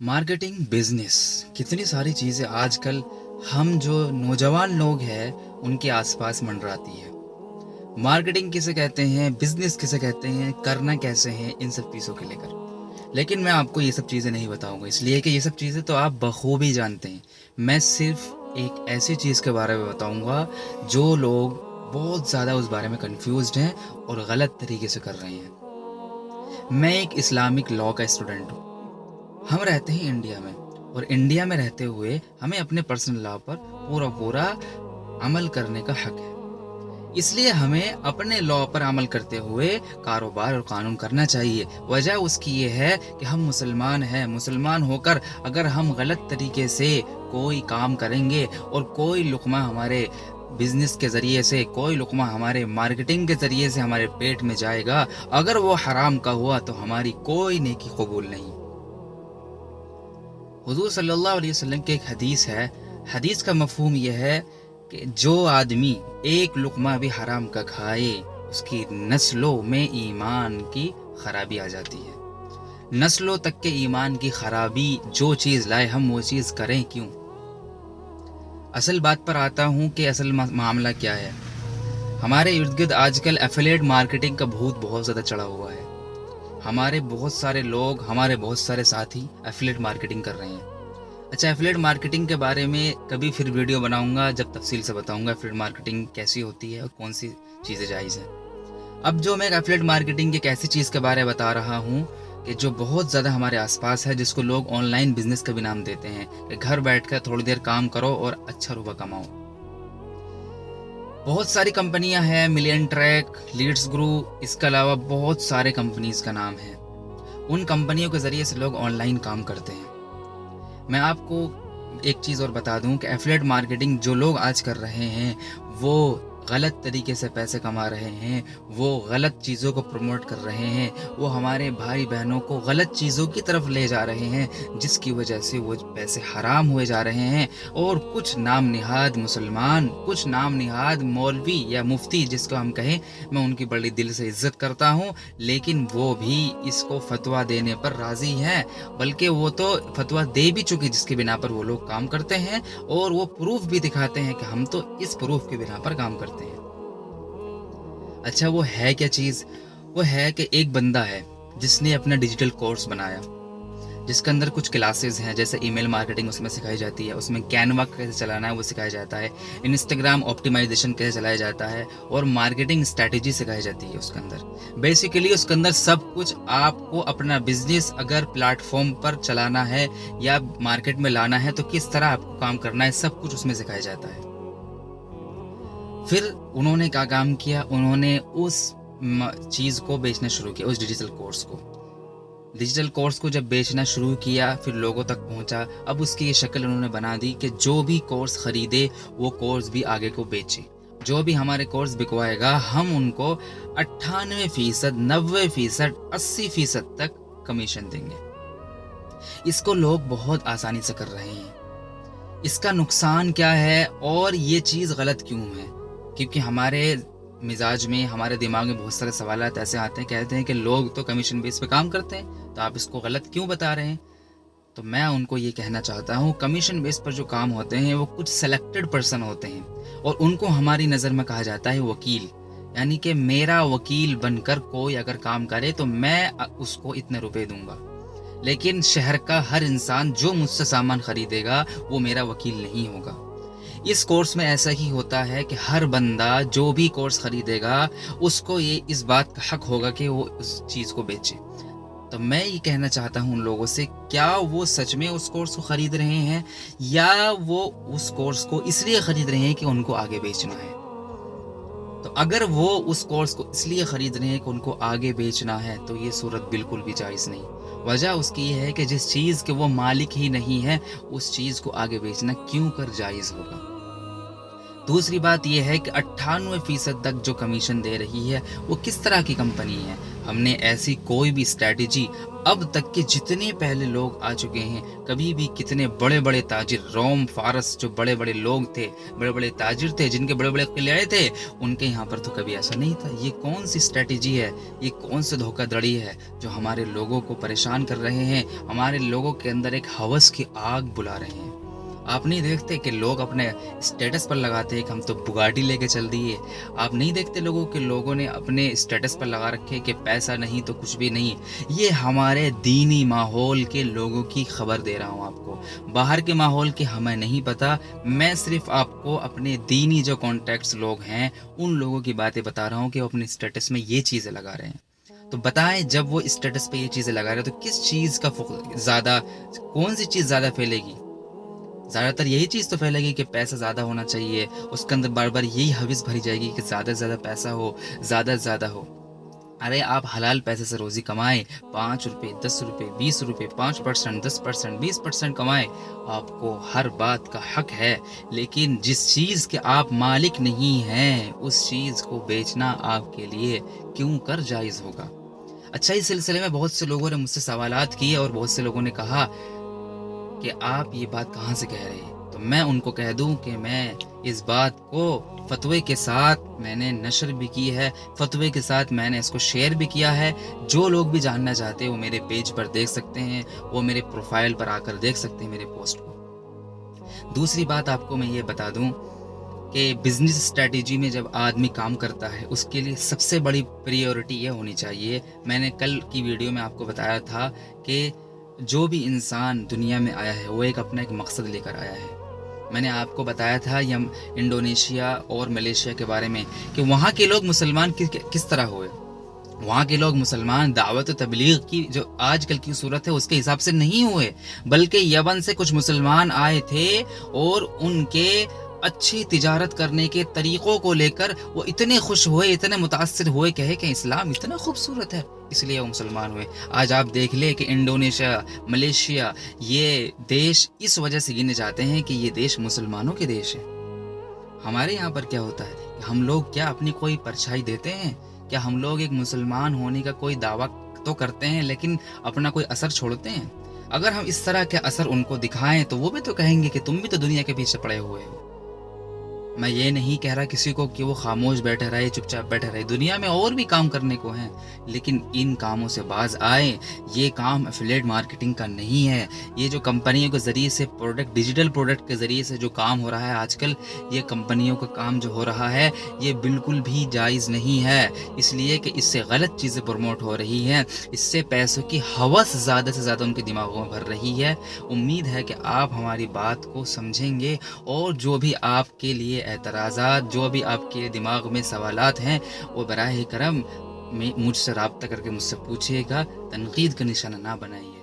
Marketing business कितनी सारी चीज़ें आजकल हम जो नौजवान लोग हैं उनके आसपास मंडराती है। मार्केटिंग किसे कहते हैं, बिजनेस किसे कहते हैं, करना कैसे है, इन सब चीज़ों के लेकर। लेकिन मैं आपको ये सब चीज़ें नहीं बताऊंगा, इसलिए कि ये सब चीज़ें तो आप बखूबी जानते हैं। मैं सिर्फ एक ऐसी चीज़ के बारे में बताऊंगा जो लोग बहुत ज़्यादा उस बारे में कंफ्यूज्ड हैं और गलत तरीके से कर रहे हैं। मैं एक इस्लामिक लॉ का स्टूडेंट हूँ। हम रहते हैं इंडिया में, और इंडिया में रहते हुए हमें अपने पर्सनल लॉ पर पूरा पूरा अमल करने का हक है। इसलिए हमें अपने लॉ पर अमल करते हुए कारोबार और कानून करना चाहिए। वजह उसकी ये है कि हम मुसलमान हैं। मुसलमान होकर अगर हम गलत तरीके से कोई काम करेंगे और कोई लुक़मा हमारे बिजनेस के ज़रिए से, कोई लुक़मा हमारे मार्केटिंग के ज़रिए से हमारे पेट में जाएगा, अगर वो हराम का हुआ तो हमारी कोई नेकी कबूल नहीं। हुज़ूर सल्लल्लाहु अलैहि वसल्लम की एक हदीस है। हदीस का मफ़हूम यह है कि जो आदमी एक लुक़मा भी हराम का खाए उसकी नस्लों में ईमान की खराबी आ जाती है। नस्लों तक के ईमान की खराबी, जो चीज़ लाए हम वो चीज़ करें क्यों। असल बात पर आता हूँ कि असल मामला क्या है। हमारे इर्द गिर्द आजकल एफिलिएट मार्केटिंग का भूत बहुत ज़्यादा चढ़ा हुआ है। हमारे बहुत सारे लोग, हमारे बहुत सारे साथी एफिलिएट मार्केटिंग कर रहे हैं। अच्छा, एफिलिएट मार्केटिंग के बारे में कभी फिर वीडियो बनाऊंगा जब तफसील से बताऊंगा एफिलिएट मार्केटिंग कैसी होती है और कौन सी चीज़ें जायज़ हैं। अब जो मैं एफिलिएट मार्केटिंग की एक ऐसी चीज़ के बारे में बता रहा हूँ कि जो बहुत ज़्यादा हमारे आसपास है, जिसको लोग ऑनलाइन बिजनेस का भी नाम देते हैं कि घर बैठ कर थोड़ी देर काम करो और अच्छा रुपया कमाओ। बहुत सारी कंपनियां हैं, मिलियन ट्रैक, लीड्स ग्रुप, इसके अलावा बहुत सारे कंपनीज का नाम है। उन कंपनियों के ज़रिए से लोग ऑनलाइन काम करते हैं। मैं आपको एक चीज़ और बता दूं कि एफिलिएट मार्केटिंग जो लोग आज कर रहे हैं वो गलत तरीके से पैसे कमा रहे हैं, वो गलत चीज़ों को प्रमोट कर रहे हैं, वो हमारे भाई बहनों को गलत चीज़ों की तरफ ले जा रहे हैं, जिसकी वजह से वो पैसे हराम हुए जा रहे हैं। और कुछ नाम निहाद मुसलमान, कुछ नाम निहाद मौलवी या मुफ्ती जिसको हम कहें, मैं उनकी बड़ी दिल से इज्जत करता हूँ, लेकिन वो भी इसको फतवा देने पर राज़ी हैं। बल्कि वो तो फतवा दे भी चुके जिसके बिना पर वो लोग काम करते हैं, और वो प्रूफ भी दिखाते हैं कि हम तो इस प्रूफ के बिना पर काम करते हैं। अच्छा, वो है क्या चीज़? वो है कि एक बंदा है जिसने अपना डिजिटल कोर्स बनाया, जिसके अंदर कुछ क्लासेस हैं, जैसे ईमेल मार्केटिंग उसमें सिखाई जाती है, उसमें कैनवा कैसे चलाना है वो सिखाया जाता है, इंस्टाग्राम ऑप्टिमाइजेशन कैसे चलाया जाता है, और मार्केटिंग स्ट्रैटेजी सिखाई जाती है उसके अंदर। बेसिकली उसके अंदर सब कुछ, आपको अपना बिजनेस अगर प्लेटफॉर्म पर चलाना है या मार्केट में लाना है तो किस तरह आपको काम करना है, सब कुछ उसमें सिखाया जाता है। फिर उन्होंने क्या काम किया, उन्होंने उस चीज़ को बेचना शुरू किया, उस डिजिटल कोर्स को जब बेचना शुरू किया, फिर लोगों तक पहुंचा। अब उसकी ये शक्ल उन्होंने बना दी कि जो भी कोर्स खरीदे वो कोर्स भी आगे को बेचे। जो भी हमारे कोर्स बिकवाएगा हम उनको 98%, 90%, 80% तक कमीशन देंगे। इसको लोग बहुत आसानी से कर रहे हैं। इसका नुकसान क्या है और ये चीज़ गलत क्यों है? क्योंकि हमारे मिजाज में, हमारे दिमाग में बहुत सारे सवालात ऐसे आते हैं, कहते हैं कि लोग तो कमीशन बेस पे काम करते हैं, तो आप इसको गलत क्यों बता रहे हैं? तो मैं उनको ये कहना चाहता हूँ, कमीशन बेस पर जो काम होते हैं वो कुछ सेलेक्टेड पर्सन होते हैं, और उनको हमारी नज़र में कहा जाता है वकील। यानी कि मेरा वकील बनकर कोई अगर काम करे तो मैं उसको इतने रुपए दूंगा, लेकिन शहर का हर इंसान जो मुझसे सामान खरीदेगा वो मेरा वकील नहीं होगा। इस कोर्स में ऐसा ही होता है कि हर बंदा जो भी कोर्स खरीदेगा उसको ये इस बात का हक होगा कि वो उस चीज़ को बेचे। तो मैं ये कहना चाहता हूँ उन लोगों से, क्या वो सच में उस कोर्स को ख़रीद रहे हैं या वो उस कोर्स को इसलिए ख़रीद रहे हैं कि उनको आगे बेचना है? तो अगर वो उस कोर्स को इसलिए ख़रीद रहे हैं कि उनको आगे बेचना है तो ये सूरत बिल्कुल भी जायज़ नहीं। वजह उसकी ये है कि जिस चीज़ के वो मालिक ही नहीं है उस चीज़ को आगे बेचना क्यों कर जायज़ होगा? दूसरी बात ये है कि 98% तक जो कमीशन दे रही है वो किस तरह की कंपनी है। हमने ऐसी कोई भी स्ट्रैटेजी अब तक के जितने पहले लोग आ चुके हैं, कभी भी कितने बड़े बड़े ताजिर, रोम फारस जो बड़े बड़े लोग थे, बड़े बड़े ताजिर थे, जिनके बड़े बड़े किले थे, उनके यहाँ पर तो कभी ऐसा नहीं था। ये कौन सी स्ट्रैटेजी है, ये कौन सी धोखाधड़ी है जो हमारे लोगों को परेशान कर रहे हैं, हमारे लोगों के अंदर एक हवस की आग बुला रहे हैं। आप नहीं देखते कि लोग अपने स्टेटस पर लगाते हैं कि हम तो बुगाटी लेके चल दिए। आप नहीं देखते लोगों ने अपने स्टेटस पर लगा रखे कि पैसा नहीं तो कुछ भी नहीं। ये हमारे दीनी माहौल के लोगों की खबर दे रहा हूँ आपको। बाहर के माहौल की हमें नहीं पता, मैं सिर्फ आपको अपने दीनी जो कॉन्टेक्ट्स लोग हैं उन लोगों की बातें बता रहा हूँ कि वो अपने स्टेटस में ये चीज़ें लगा रहे हैं। तो बताएं, जब वो स्टेटस पे ये चीज़ें लगा रहे हैं तो किस चीज़ का ज़्यादा, कौन सी चीज़ ज़्यादा फैलेगी? ज़्यादातर यही चीज़ तो फैलेगी कि पैसा ज़्यादा होना चाहिए, उसके अंदर बार बार यही हविस भरी जाएगी कि ज़्यादा से ज़्यादा पैसा हो, ज़्यादा से ज़्यादा हो। अरे आप हलाल पैसे से रोज़ी कमाएं, 5 रुपये, 10 रुपये, 20 रुपये, 5%, 10%, 20% कमाएं, आपको हर बात का हक है। लेकिन जिस चीज़ के आप मालिक नहीं हैं उस चीज़ को बेचना आपके लिए क्यों कर जायज़ होगा? अच्छा, इस सिलसिले में बहुत से लोगों ने मुझसे सवालात किए और बहुत से लोगों ने कहा कि आप ये बात कहाँ से कह रहे हैं। तो मैं उनको कह दूं कि मैं इस बात को फतवे के साथ मैंने नशर भी की है, फतवे के साथ मैंने इसको शेयर भी किया है। जो लोग भी जानना चाहते हैं वो मेरे पेज पर देख सकते हैं, वो मेरे प्रोफाइल पर आकर देख सकते हैं मेरे पोस्ट को। दूसरी बात आपको मैं ये बता दूं कि बिजनेस स्ट्रेटेजी में जब आदमी काम करता है उसके लिए सबसे बड़ी प्रायोरिटी ये होनी चाहिए। मैंने कल की वीडियो में आपको बताया था कि जो भी इंसान दुनिया में आया है वो एक अपना एक मकसद लेकर आया है। मैंने आपको बताया था इंडोनेशिया और मलेशिया के बारे में कि वहाँ के लोग मुसलमान किस तरह हुए। वहाँ के लोग मुसलमान दावत तबलीग की जो आजकल की सूरत है उसके हिसाब से नहीं हुए, बल्कि यमन से कुछ मुसलमान आए थे और उनके अच्छी तिजारत करने के तरीक़ों को लेकर वो इतने खुश हुए, इतने मुतासिर हुए, कहे कि इस्लाम इतना खूबसूरत है, इसलिए वो मुसलमान हुए। आज आप देख ले कि इंडोनेशिया, मलेशिया, ये देश इस वजह से गिने जाते हैं कि ये देश मुसलमानों के देश है। हमारे यहाँ पर क्या होता है, हम लोग क्या अपनी कोई परछाई देते हैं? क्या हम लोग एक मुसलमान होने का कोई दावा तो करते हैं लेकिन अपना कोई असर छोड़ते हैं? अगर हम इस तरह के असर उनको दिखाएं तो वो भी तो कहेंगे कि तुम भी तो दुनिया के पीछे पड़े हुए हो। मैं ये नहीं कह रहा किसी को कि वो खामोश बैठे रहे, चुपचाप बैठे रहे, दुनिया में और भी काम करने को हैं, लेकिन इन कामों से बाज आए। ये काम एफिलिएट मार्केटिंग का नहीं है। ये जो कंपनियों के ज़रिए से प्रोडक्ट, डिजिटल प्रोडक्ट के ज़रिए से जो काम हो रहा है आजकल, ये कंपनियों का काम जो हो रहा है ये बिल्कुल भी जायज़ नहीं है, इसलिए कि इससे गलत चीज़ें प्रमोट हो रही हैं, इससे पैसों की हवस ज़्यादा से ज़्यादा उनके दिमागों में भर रही है। उम्मीद है कि आप हमारी बात को समझेंगे और जो भी आपके लिए एतराज़ात, जो भी आपके दिमाग में सवालात हैं वो बराह करम मुझसे रब्ता करके मुझसे पूछिएगा, तनकीद का निशाना ना बनाइए।